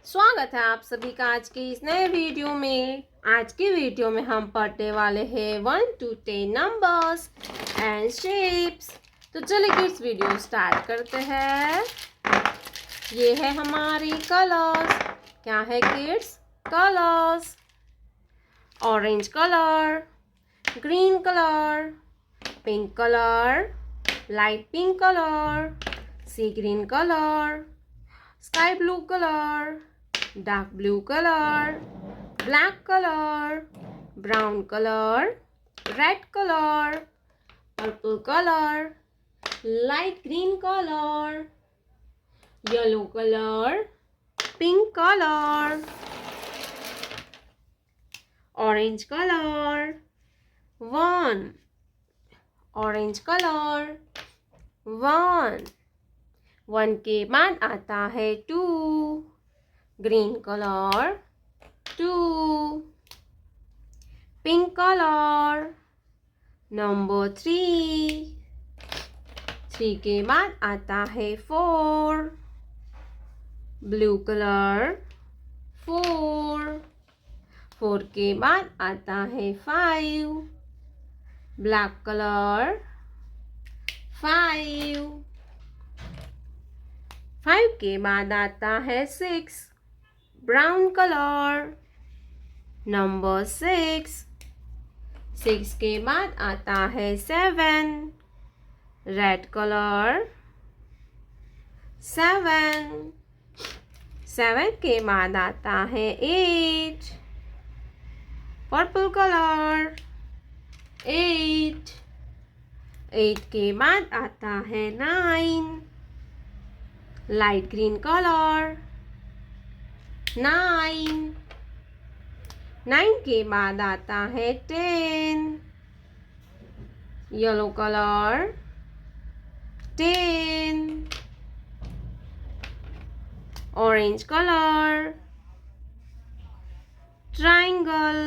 स्वागत है आप सभी का आज के इस नए वीडियो में। आज की वीडियो में हम पढ़ने वाले हैं 1 to 10 नंबर्स एंड शेप्स। तो चलिए किड्स वीडियो स्टार्ट करते हैं। ये है हमारी कलर्स। क्या है kids? Colours. Orange colour, green colour, pink colour, light pink colour, sea green colour, sky blue color, dark blue color, black color, brown color, red color, purple color, light green color, yellow color, pink color, orange color, one, orange color, one. 1 के बाद आता है 2, green colour 2, pink colour number 3 के बाद आता है 4, blue colour 4 के बाद आता है 5, ब्लैक कलर 5 के बाद आता है 6, ब्राउन कलर नंबर 6 के बाद आता है 7, रेड कलर 7 के बाद आता है 8, पर्पल कलर 8 के बाद आता है 9, लाइट ग्रीन कलर 9 के बाद आता है 10, yellow colour 10, orange colour, triangle,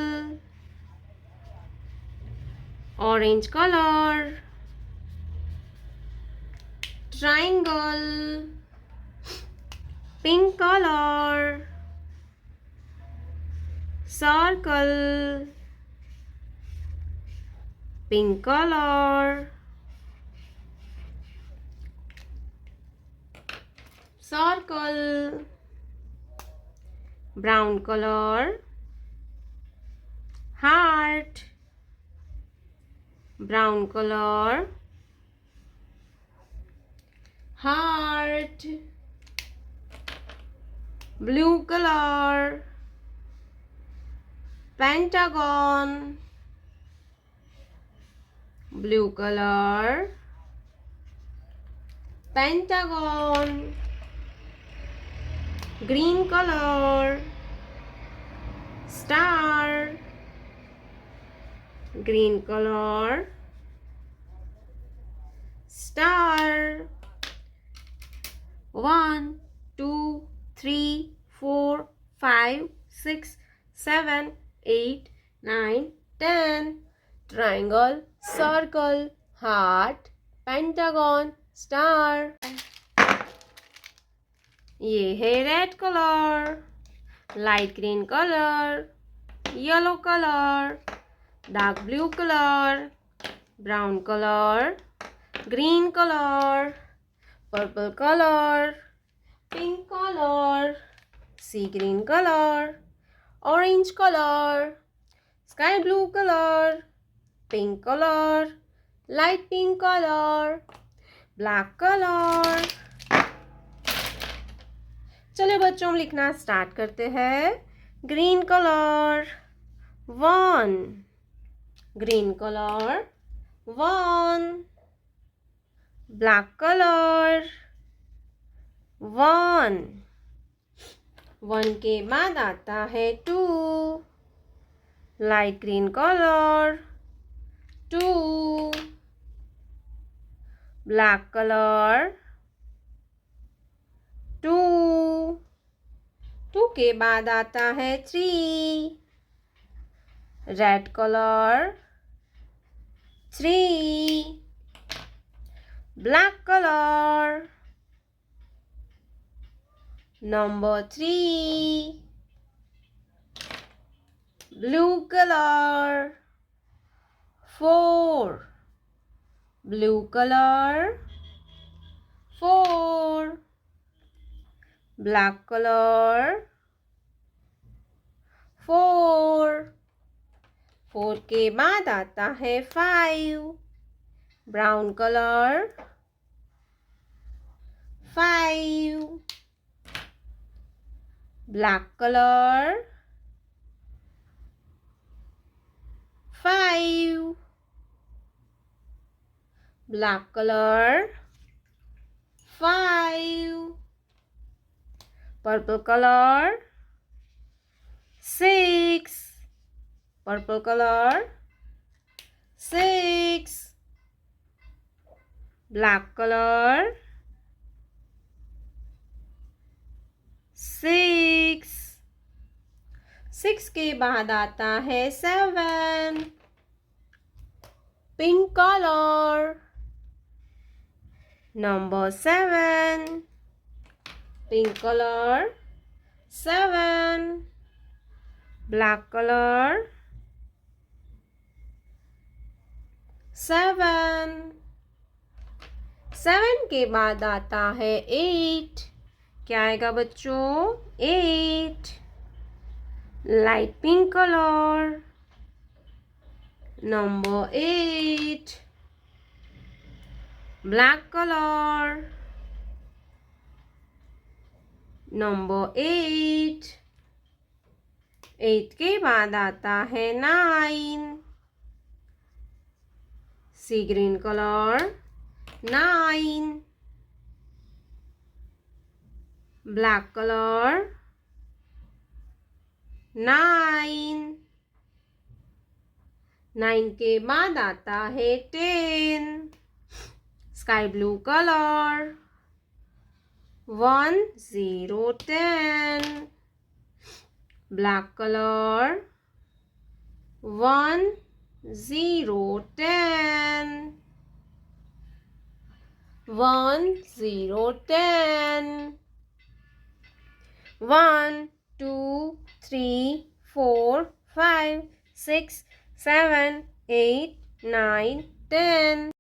orange colour, triangle, pink colour, circle, pink colour, circle, brown colour, heart, brown colour, heart, blue color, pentagon, blue color, pentagon, green color, star, green color, star, 1 2 3 4 5 6 7 8 9 10 triangle, circle, heart, pentagon, star। ये है red colour, light green colour, yellow colour, dark blue colour, brown colour, green colour, purple colour, pink colour, sea green colour, orange colour, sky blue colour, pink colour, light pink colour, black colour. चलिए बच्चों हम लिखना start करते हैं। Green colour 1, green colour 1, black colour 1 के बाद आता है 2, light green colour 2, black colour 2 के बाद आता है 3, red colour 3, black colour Number 3. Blue color. 4. Blue color. 4. Black color. 4. 4 के बाद आता है 5. Brown color. 5. Black color. 5. Black color. 5. Purple color. 6. Purple color. 6. Black color. 6. 6 के बाद आता है 7. Pink color. Number 7. Pink color. 7. Black color. 7. 7 के बाद आता है 8. क्या आएगा बच्चों? 8. Light pink color. Number 8. Black color. Number 8. 8 के बाद आता है 9. Sea green color. 9. Black color. 9. 9 के बाद आता है 10. Sky blue color. 1 0 10. Black color. 1 0 10. 1 0 10. 1 2 3 4 5 6 7 8 9 10.